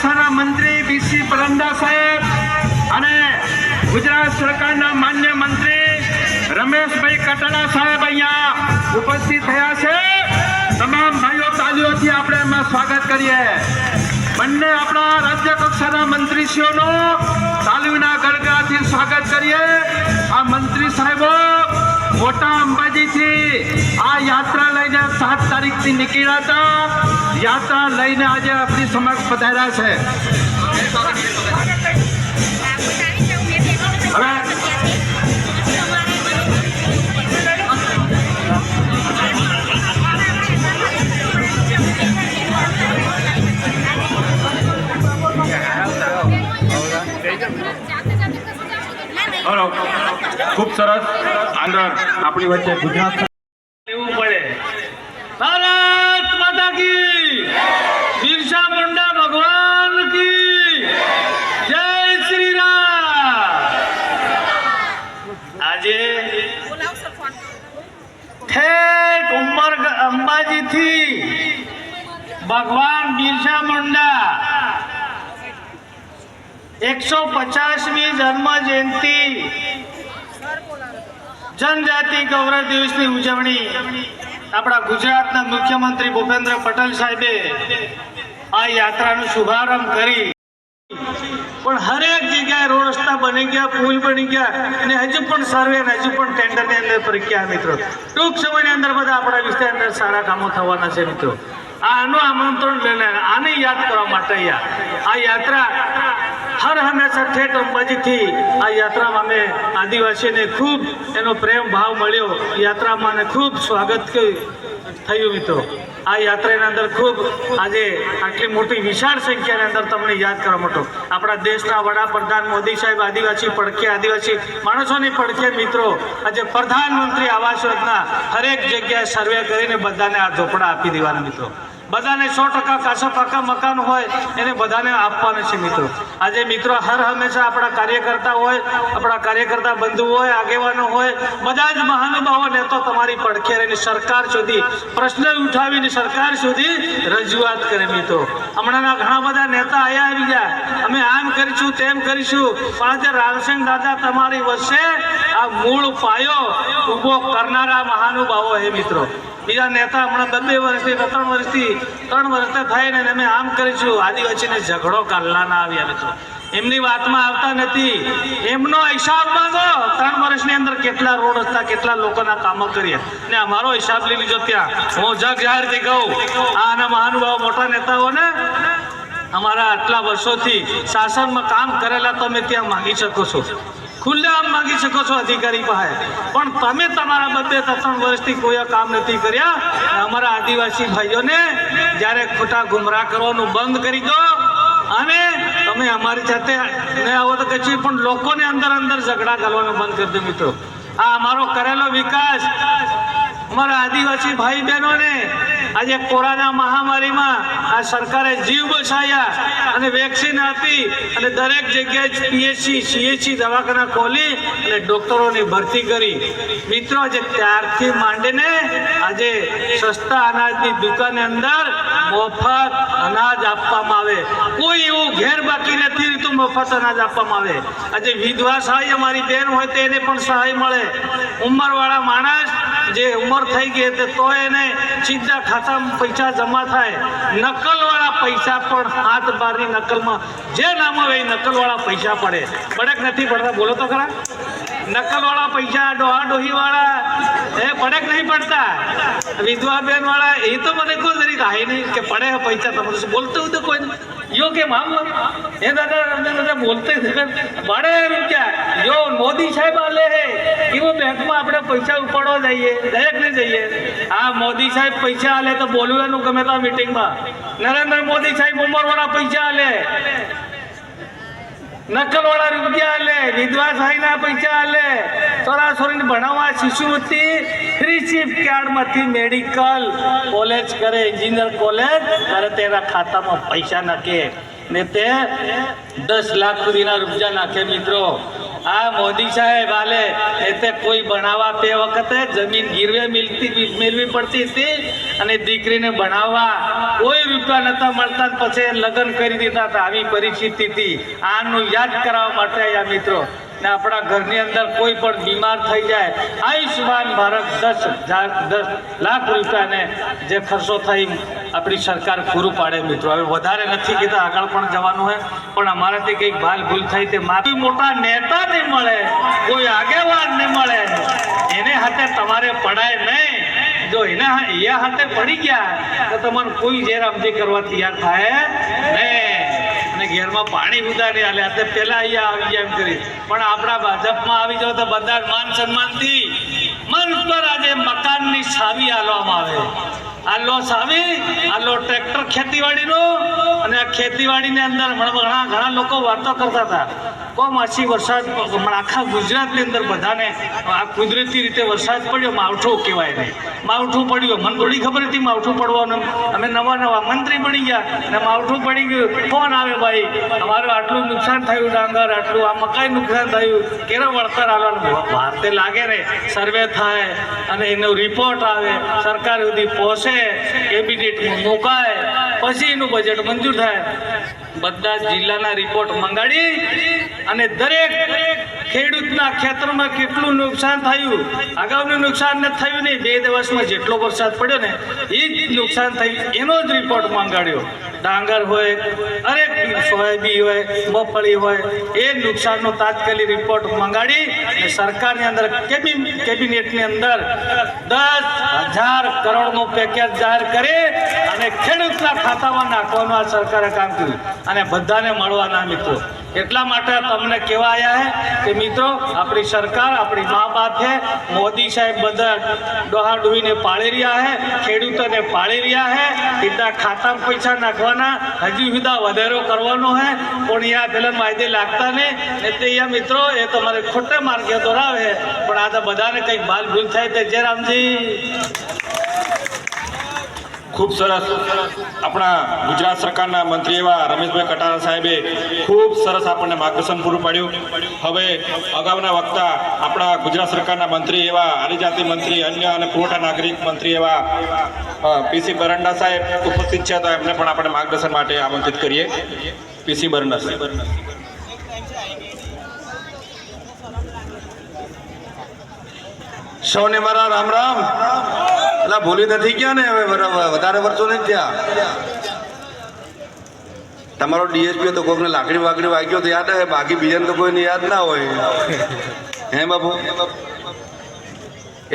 કક્ષાના મંત્રી બીસી પરંડા સાહેબ અને ગુજરાત સરકારના માન્ય મંત્રી રમેશભાઈ કટારા સાહેબ અહીંયા ઉપસ્થિત થયા છે। તમામ ભાઈઓ તાલીઓથી આપણે એમાં સ્વાગત કરીએ। બંને આપણા રાજ્ય કક્ષાના મંત્રીશ્રીઓનો તાલીના ગણગણાથી સ્વાગત કરીએ। આ મંત્રી સાહેબો મોટા અંબાજીથી આ યાત્રા લઈને 7 તારીખથી નીકળ્યા હતા। યાત્રા લઈને આજે આપણી સમક્ષ પધાર્યા છે। હવે ખૂબ સરસ અંદર આપણી વચ્ચે ગુજરાત લેવું પડે। ભારત માતા કી, બિરસા મુંડા ભગવાન કી જય શ્રી રામ। આજે ઠેઠ અંબાજીથી ભગવાન બિરસા મુંડા 150મી જન્મ જયંતિ जनजाति गौरव दिवस की उजवणी अपना गुजरात मुख्यमंत्री भूपेन्द्र पटेल साहेबे आ यात्रा शुभारंभ करी। पण हरेक जगह रोड रस्ता बनी गया, पुल बनी गया અને હજુ પણ સર્વે અને હજુ પણ ટેન્ડરની અંદર પ્રક્રિયા મિત્રો ટૂંક સમયની અંદર બધા આપણા વિસ્તારની અંદર સારા કામો થવાના છે મિત્રો। આનું આમંત્રણ લઈને આને યાદ કરવા માટે આ યાત્રા हर हमेशा ठेठ अंबाजी थी आ यात्रा में आदिवासी ने खूब एनो प्रेम भाव मळ्यो। यात्रा में खूब स्वागत थयुं मित्रों। आ यात्रा अंदर खूब आज आटली मोटी विशाल संख्या अंदर तमने याद करवा माटे अपना देशना वडाप्रधान मोदी साहेब आदिवासी माणसोनी पड़के मित्रों आज प्रधानमंत्री आवास योजना हरेक जगह सर्वे करीने बधाने आ झोपड़ा आपी देवाना मित्रों। बधाने 100% काचा पाका मकान होय एने बधाने आपवाना छे मित्रों। आज मित्रों हर हमेशा अपना कार्यकर्ता बंधु होय, आगेवानो होय, बधा ज महानुभावो ने तो तमारी પડખે રહીને सरकार सुधी प्रश्न उठावीने सरकार सुधी रजूआत करे मित्रों। हमणाना घणा बधा नेता आया આવી ગયા, અમે આમ કરીશું તેમ કરીશું, પણ આજે રામસિંહ દાદા તમારી વચ્ચે આ મૂળ પાયો ઊભો કરનારા મહાનુભાવો હે मित्रों। બીજા નેતા હમણાં 2 વર્ષથી 3 વર્ષથી થાય ને અમે આમ કરીશું આદિવાસીને ઝઘડો કાઢવાના આવ્યા મિત્રો। એમની વાતમાં આવતા નથી। એમનો હિસાબ માંગો 3 વર્ષની અંદર કેટલા રોડ રસ્તા કેટલા લોકોના કામો કર્યા ને અમારો હિસાબ લઈ લીધો। ત્યાં હું જગ જાહેરથી કહું આના મહાનુભાવ મોટા નેતાઓને અમારા આટલા વર્ષોથી શાસનમાં કામ કરેલા તમે ત્યાં માંગી શકો છો, खुलेआम मांगी सको छो अधिकारी पासे। पण तमे तमारा 2-3 वर्षथी कोई काम नहीं कर्या। अमरा आदिवासी भाईओ ने ज्यारे खोटा गुमराह करवानुं बंद करी दो अने तमे अमारी साथे नहीं आवो तो कहीं पण लोकोने अंदर अंदर झगड़ा करवानुं बंद कर दो मित्रों। आ अमारो करेलो विकास अमरा आदिवासी भाई बहनों ने आज कोरोना महामारी में आ सरकारे जीव बचाया अने वेक्सिन आपी अने दरेक जगह पीएचसी सीएचसी दवाखाना खोली अने डॉक्टरों ने भर्ती करी मित्रों। आज त्यारथी मांडीने आज सस्ता अनाज की दुकान अंदर मफत अनाज आपवामां आवे। कोई एवुं घेर बाकी नथी तो मफत अनाज आपवामां आवे। आज विधवा सहाय अमारी बेन होय तो एने पण सहाय मळे। उमरवाळा माणस जे उमर थई गई तो एने सीधा खाता में पैसा जमा थाय। नकल वाला पैसा पर हाथ बारनी नकल में जे नाम हो नकल वाला पैसा पड़े पड़े नहीं पड़ता बोलो तो खरा। नकल वाला पैसा डोहा डोही वाला पड़े नहीं पड़ता। विधवा बहन वाला ये तो मैंने को जरी कहा नहीं कि पड़े है पैसा तुम बोलते हो तो कोई यो के मामला ये दादा बोलते बड़े रुपया यो मोदी साहेब आले है कि वो बैंक में अपने पैसा उपाड़ो जाइए दरेक ने जाइए। हाँ मोदी साहेब पैसा आले तो बोलवानु गमे तो मीटिंग में नरेंद्र मोदी साहेब उमर वाला पैसा आले, नकल वाला रुपया आले, विधवा सहाय पैसा आले, छोरा-छोरी भणावा शिशुवृत्ति फ्री शिफ्ट कार्ड में मेडिकल कॉलेज करे इंजीनियर कॉलेज अरे तेरा खाता में पैसा नाखे ने ते 10 लाख सुधीना रुपया नाखे मित्रों। આ મોદી સાહેબ હાલે એટલે કોઈ બનાવવા તે વખતે જમીન ગીરવે મેળવી પડતી હતી અને દીકરીને ભણાવવા કોઈ રૂપિયા નતા મળતા પછી લગ્ન કરી દીધા હતા. આવી પરિસ્થિતિ હતી. આનું યાદ કરાવવા માટે આવ્યા મિત્રો. ને આપણા ઘરની અંદર કોઈ પણ બીમાર થઈ જાય, આયુષ્યમાન ભારત 10 લાખ રૂપિયાને જે ખર્ચો થઈ આપણી સરકાર પૂરું પાડે મિત્રો. હવે વધારે નથી કીધા, આગળ પણ જવાનું હોય, પણ અમારાથી કંઈક ભાલ ભૂલ થઈ તે મારી મોટા નેતા નહીં મળે, કોઈ આગેવાન નહીં મળે, એને હાથે તમારે પડાય નહીં. જો એ હાથે પડી ગયા તો તમારે કોઈ જેરામજી કરવા તૈયાર થાય નહીં. અને ઘેરમાં પાણી ઉધારી હાલે તે પહેલા અહીંયા આવી જાય એમ કરી, પણ આપણા ભાજપમાં આવી જાવ તો બધા માન સન્માનથી મંચ પર આજે મકાનની સાવી આલવામાં આવે. આલો સાવી, આલો ટ્રેક્ટર ખેતીવાડીનો. અને આ ખેતીવાડીની અંદર ઘણા લોકો વાતો કરતા હતા, કમોસમી વરસાદ આખા ગુજરાતની અંદર બધાને આ કુદરતી રીતે વરસાદ પડ્યો, માવઠું કહેવાય નહીં, માવઠું પડ્યું. મને થોડી ખબર હતી માવઠું પડવાનું. અમે નવા મંત્રી બની ગયા અને માવઠું પડી ગયું. ફોન આવે, ભાઈ અમારું આટલું નુકસાન થયું, ડાંગર આટલું, આ મકાઈ નુકસાન થયું, કેરો વળતર આવવાનું. વાર તે લાગે ને, સર્વે થાય અને એનો રિપોર્ટ આવે, સરકાર સુધી પહોંચે, કેબિનેટમાં મુકાય, પછી એનું બજેટ મંજૂર થાય. બધા જિલ્લાના રિપોર્ટ મંગાડી અને દરેક ખેડૂતના ખેતરમાં કેટલું નુકસાન થયું, અગાઉનું નુકસાન નથી થયું નહીં, 2 દિવસમાં જેટલો વરસાદ પડ્યો ને એ જ નુકસાન થયું, એનો જ રિપોર્ટ મંગાડ્યો. ડાંગર હોય, દરેક સોયાબી હોય, મગફળી હોય, એ નુકસાનનો તાત્કાલિક રિપોર્ટ મંગાડી અને સરકારની અંદર કેબિનેટની અંદર 10,000 કરોડનું પેકેજ જાહેર કરી અને ખેડૂતના ખાતામાં નાખવાનું આ સરકારે કામ કર્યું. અને બધાને મળવાના મિત્રો. એટલા માટે તમને કહેવા આવ્યા છે કે મિત્રો, આપણી સરકાર આપણી મા બાપ છે. મોદી સાહેબ બધા ડોહા ડોહીને પાળી રહ્યા છે, ખેડૂતોને પાળી રહ્યા છે. સીધા ખાતામાં પૈસા નાખવાના, હજી સુધા વધારો કરવાનો છે, પણ અહીંયા પેલા વાયદે લાગતા નહીં. ને તે અહીંયા મિત્રો એ તમારે ખોટે માર્ગે દોરાવે. પણ આ તો બધાને કંઈક બાલ ભૂલ થાય તે જયરામજી. ખૂબ સરસ આપણા ગુજરાત સરકારના મંત્રી એવા રમેશભાઈ કટારા સાહેબે ખૂબ સરસ આપણને માર્ગદર્શન પૂરું પાડ્યું. હવે અગાઉના વક્તા આપણા ગુજરાત સરકારના મંત્રી એવા આદિજાતિ મંત્રી, અન્ય અને પુરવઠા નાગરિક મંત્રી એવા પીસી બરંડા સાહેબ ઉપસ્થિત છે, તો એમને પણ આપણે માર્ગદર્શન માટે આમંત્રિત કરીએ. પીસી બરંડા સાહેબ. સૌને મારા રામ રામ. એટલે ભૂલી નથી ગયા ને, હવે વધારે વર્ષો નથી થયા. તમારો ડીએસપી તો કોઈકને લાકડી વાકડી વાગ્યો તો યાદ આવે, બાકી બીજાને તો કોઈને યાદ ના હોય. હે બાપુ,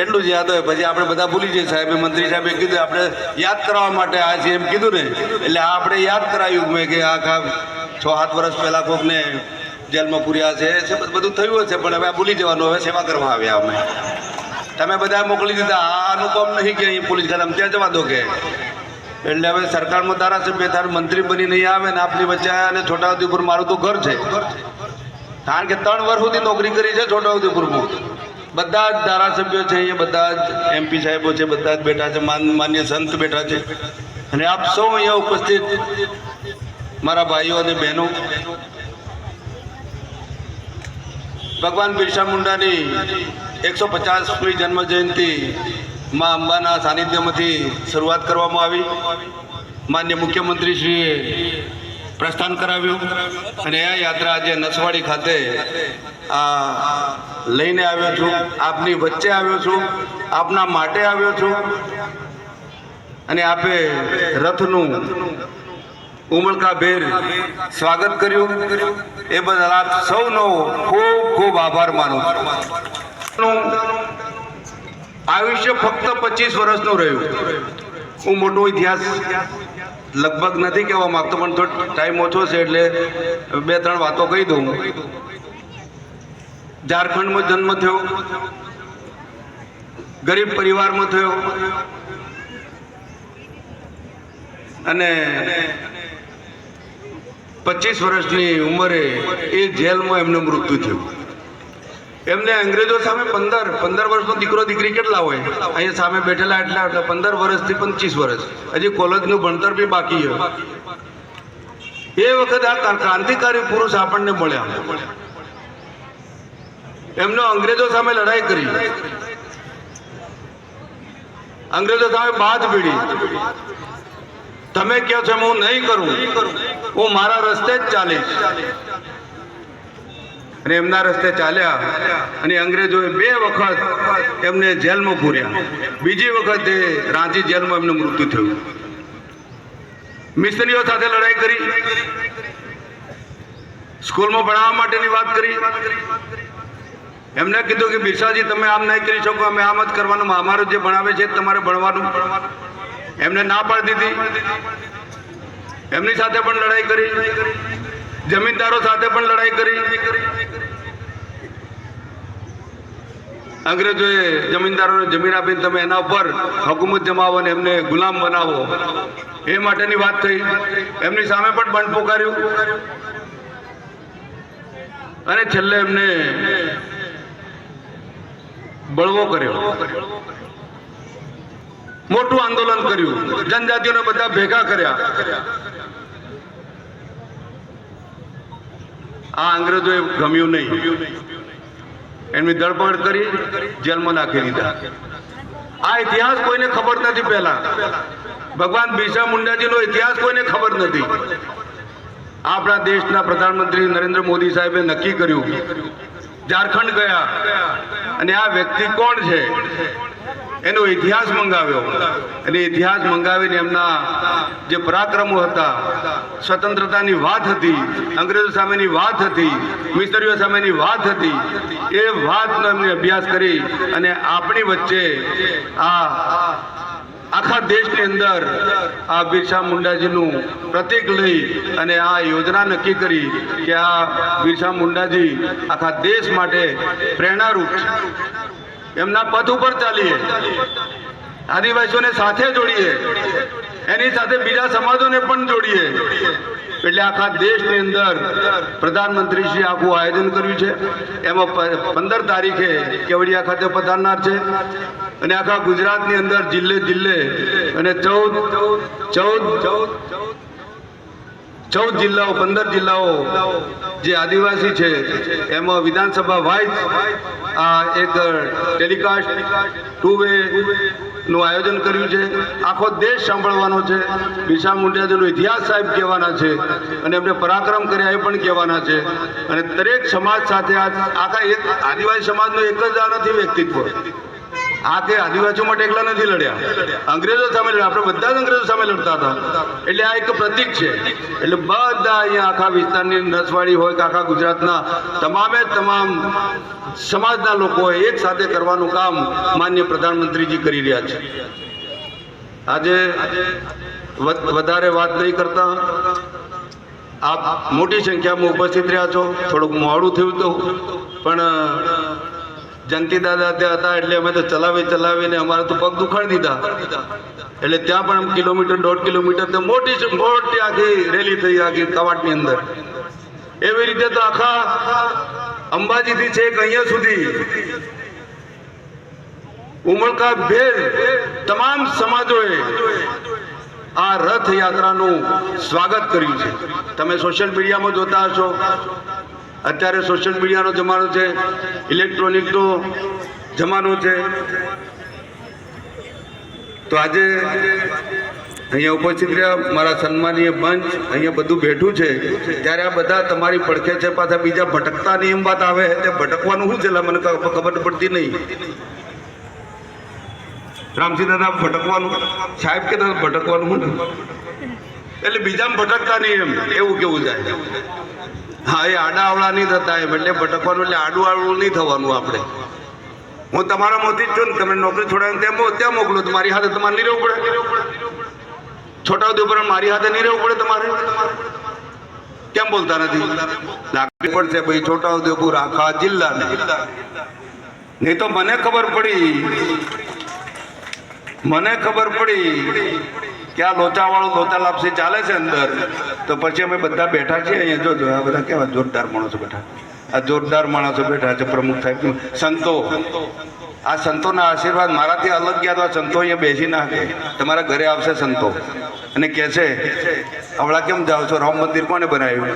એટલું જ યાદ હોય. પછી આપણે બધા ભૂલી જઈએ. સાહેબે, મંત્રી સાહેબે કીધું આપણે યાદ કરાવવા માટે આ છે એમ કીધું ને, એટલે આપણે યાદ કરાવ્યું મેં કે આખા 6-7 વર્ષ પહેલા કોઈકને જેલમાં પૂર્યા છે, બધું થયું હશે, પણ હવે આ ભૂલી જવાનું. હવે સેવા કરવા આવ્યા અમે. તમે બધા મોકલી દીધા, આનું કામ નહીં કે અહીં પોલીસ ખાતામાં ત્યાં જવા દો કે. એટલે હવે સરકારમાં ધારાસભ્ય તાર મંત્રી બની નહીં આવે ને આપની વચ્ચે આવ્યા. અને છોટાઉદેપુર મારું તો ઘર છે, કારણ કે 3 વર્ષ સુધી નોકરી કરી છે છોટાઉદેપુરમાં. બધા જ ધારાસભ્યો છે અહીંયા, બધા જ MP સાહેબો છે, બધા જ બેઠા છે, માન્ય સંત બેઠા છે. અને આપ સૌ અહીંયા ઉપસ્થિત મારા ભાઈઓ અને બહેનો, ભગવાન બિરસા મુંડાની 150મી જન્મ જયંતિ મા અંબાના સાનિધ્યમાંથી શરૂઆત કરવામાં આવી. માન્ય મુખ્યમંત્રીશ્રીએ પ્રસ્થાન કરાવ્યું અને આ યાત્રા આજે નસવાડી ખાતે લઈને આવ્યો છું. આપની વચ્ચે આવ્યો છું, આપના માટે આવ્યો છું. અને આપે રથનું ઉમળકાભેર સ્વાગત કર્યું, એ બદલ આપ સૌનો ખૂબ ખૂબ આભાર માનું છું. આયુષ્ય ફક્ત 25 વર્ષનું રહ્યું. હું મોટો ઇતિહાસ લગભગ નથી કહેવા માંગતો, પણ થોડો ટાઈમ ઓછો છે એટલે 2-3 વાતો કહી દઉં. ઝારખંડમાં જન્મ થયો, ગરીબ પરિવારમાં થયો અને 25 વર્ષની ઉંમરે એ જેલમાં એમનું મૃત્યુ થયું. એમને અંગ્રેજો સામે 15 વર્ષનો દીકરો દીકરી કેટલા હોય, અહીંયા સામે બેઠેલા એટલા 15 વર્ષથી 25 વર્ષ, હજી કોલેજનું ભણતર બી બાકી છે. એ વખતે આ ક્રાંતિકારી પુરુષ આપણને મળ્યા. એમનો અંગ્રેજો સામે લડાઈ કરી, અંગ્રેજો સામે બાદ પીડી. તમે કહો છો હું નહીં કરું, હું મારા રસ્તે જ ચાલીશ. અને એમના રસ્તે ચાલ્યા અને અંગ્રેજોએ 2 વખત એમને જેલમાં પૂર્યા. બીજી વખત એ રાંચી જેલમાં એમનું મૃત્યુ થયું. મિશનરીઓ સાથે લડાઈ કરી, સ્કૂલમાં ભણાવવા માટેની વાત કરી. એમને કીધું કે બિરસાજી તમે આમ નહીં કરી શકો, અમે આમ જ કરવાનું, અમારું જે ભણાવે છે તમારે ભણવાનું. એમને ના પાડી દીધી. એમની સાથે પણ લડાઈ કરી, જમીનદારો સાથે પણ લડાઈ કરી. અંગ્રેજોએ જમીનદારોને જમીન આપીને તમે એના ઉપર હુકુમત જમાવો અને એમને ગુલામ બનાવો, એ માટેની વાત થઈ. એમની સામે પણ બંધ પોકાર્યું અને છેલ્લે એમને બળવો કર્યો, મોટું આંદોલન કર્યું, જનજાતિઓને બધા ભેગા કર્યા. આ અંગ્રેજોએ ગમ્યું નહીં, એમની ધરપકડ કરી જેલમાં નાખી દીધા. આ ઇતિહાસ કોઈને ખબર નથી. પહેલા ભગવાન બિરસા મુંડાજીનો ઇતિહાસ કોઈને ખબર નથી. આપણા દેશના પ્રધાનમંત્રી નરેન્દ્ર મોદી સાહેબે નક્કી કર્યું, ઝારખંડ ગયા અને આ વ્યક્તિ કોણ છે એનો ઇતિહાસ મંગાવ્યો. અને ઇતિહાસ મંગાવીને એમના જે પરાક્રમો હતા, સ્વતંત્રતાની વાત હતી, અંગ્રેજો સામેની વાત હતી, મિશનરીઓ સામેની વાત હતી, એ વાતનો એમને અભ્યાસ કરી અને આપણી વચ્ચે આખા દેશની અંદર આ બિરસા મુંડાજીનું પ્રતીક લઈ અને આ યોજના નક્કી કરી કે આ બિરસા મુંડાજી આખા દેશ માટે પ્રેરણારૂપ છે. એમના પથ ઉપર ચાલીએ, આદિવાસીઓને સાથે જોડીએ, એની સાથે બીજા સમાજોને પણ જોડીએ. એટલે આખા દેશની અંદર પ્રધાનમંત્રીશ્રી આખું આયોજન કર્યું છે. એમાં 15 તારીખે કેવડિયા ખાતે પધારનાર છે અને આખા ગુજરાતની અંદર જિલ્લે જિલ્લે અને 14 જિલ્લાઓ 15 જિલ્લાઓ જે આદિવાસી છે એમાં વિધાનસભા વાઇઝ એક ટેલિકાસ્ટ 2 વે નું આયોજન કર્યું છે. આખો દેશ સાંભળવાનો છે. બિરસા મુંડાજીનો ઇતિહાસ સાહેબ કહેવાના છે અને એમને પરાક્રમ કર્યા એ પણ કહેવાના છે. અને દરેક સમાજ સાથે આખા એક આદિવાસી સમાજનો એક જ આ નથી વ્યક્તિત્વ. આ કે આદિવાસીઓ માટે એકલા નથી લડ્યા, અંગ્રેજો સામે લડ્યા. આપણે બધા જ અંગ્રેજો સામે લડતા હતા. એટલે આ એક પ્રતીક છે. એટલે બધા અહીંયા આખા વિસ્તારની નસવાડી હોય કે આખા ગુજરાતના તમામે તમામ સમાજના લોકોએ એક સાથે કરવાનું કામ માનનીય પ્રધાનમંત્રીજી કરી રહ્યા છે. આજે વધારે વાત નહીં કરતા, આપ મોટી સંખ્યામાં ઉપસ્થિત રહ્યા છો. થોડુંક મોડું થયું હતું પણ જંતી દાદા ત્યાં હતા એટલે અમે તો ચલાવીને અમારે તો પગ દુખાડી દીધા. એટલે ત્યાં પણ કિલોમીટર 1.5 કિલોમીટર તો મોટી આખી રેલી થઈ આખી કવાટની અંદર. એવી રીતે તો આખા અંબાજીથી છેક અહીંયા સુધી ઉમળકા ભેર તમામ સમાજોએ આ રથયાત્રાનું સ્વાગત કર્યું છે. તમે સોશિયલ મીડિયામાં જોતા હશો, અત્યારે સોશિયલ મીડિયાનો જમાનો છે, ઇલેક્ટ્રોનિકનો જમાનો છે. તો આજે અહીંયા ઉપસ્થિત રહ્યા મારા સન્માનીય મંચ અહીંયા બધું બેઠું છે, ત્યારે આ બધા તમારી પડખે છે. પાછા બીજા ભટકતાની એમ વાત આવે તે ભટકવાનું શું છે મને ખબર પડતી નહીં. રામસિંહ દાદા ભટકવાનું, સાહેબ કે દાદા ભટકવાનું શું એટલે બીજામાં ભટકતા નહીં એમ એવું કેવું જાય. હા, એ આડા આવડા નહીં થતા એમ એટલે ભટકવાનું એટલે આડું આવડું નહીં થવાનું. આપણે હું તમારા મોથી જ છું ને, તમે નોકરી છોડાવીને ત્યાં મોકલો તો મારી હાથે તમારે નહીં રહેવું પડે. છોટાઉદેપુર મારી હાથે નહીં રહેવું પડે તમારે. કેમ બોલતા નથી? લાગણી પડશે ભાઈ છોટાઉદેપુર આખા જિલ્લાને. નહીં તો મને ખબર પડી કે આ લોચા લાપસી ચાલે છે અંદર, તો પછી અમે બધા બેઠા છીએ અહીંયા. જોજો આ બધા કેવા જોરદાર માણસો બેઠા, આ જોરદાર માણસો બેઠા છે. પ્રમુખ સાહેબ, સંતો, આ સંતોના આશીર્વાદ મારાથી અલગ ગયા તો આ સંતો અહીંયા બેસી નાખે. તમારા ઘરે આવશે સંતો અને કહે છે હવળા કેમ જાઓ છો, રામ મંદિર કોને બનાવ્યું?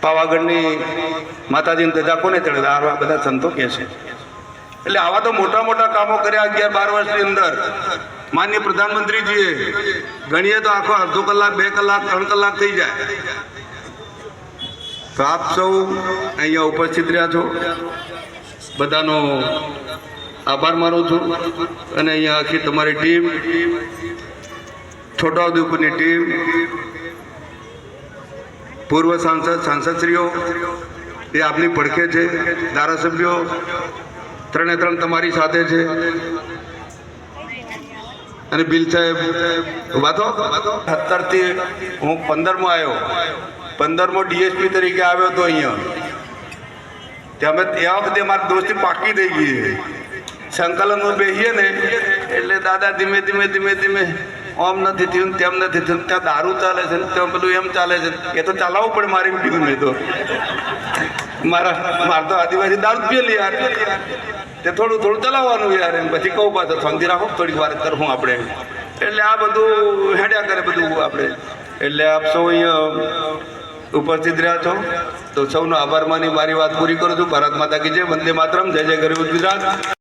પાવાગઢની માતાજીની ધજા કોને ચડે? આ બધા સંતો કહે છે. એટલે આવા તો મોટા મોટા કામો કર્યા 11-12 વર્ષની અંદર. માનનીય પ્રધાનમંત્રીજીએ ગણીએ તો આખો અડધો કલાક, 2 કલાક, 3 કલાક થઈ જાય. તો આપ સૌ અહીંયા ઉપસ્થિત રહ્યા છો, બધાનો આભાર માનું છું. અને અહીંયા આખી તમારી ટીમ, છોટાઉદેપુરની ટીમ, પૂર્વ સાંસદશ્રીઓ એ આપની પડખે છે, ધારાસભ્યો 3 તમારી સાથે છે. અને બિલ સાહેબ વાતો 17થી હું 15મો આવ્યો, 15મો ડીએસપી તરીકે આવ્યો હતો અહીંયા. ત્યાં અમે એ વખતે મારી દોસ્તી પાકી થઈ ગઈ. સંકલનમાં બેસીએ ને એટલે દાદા ધીમે ધીમે ધીમે ધીમે આમ નથી થયું, તેમ નથી થયું. ત્યાં દારૂ ચાલે છે ને ત્યાં પેલું એમ ચાલે છે. એ તો ચલાવવું પડે મારી કીધું. મેં તો મારે તો આદિવાસી દારૂ પીએલી યાર, તે થોડું થોડું ચલાવવાનું યાર. એમ પછી કહું પાછો શાંતિ રાખો, થોડીક વાર કરવું આપણે. એટલે આ બધું હેડ્યા કરે બધું આપણે. એટલે આપ સૌ અહીંયા ઉપસ્થિત રહ્યા છો તો સૌનો આભાર માની મારી વાત પૂરી કરું છું. ભારત માતા કી જય, વંદે માતરમ, જય જય ગરીબ ગુજરાત.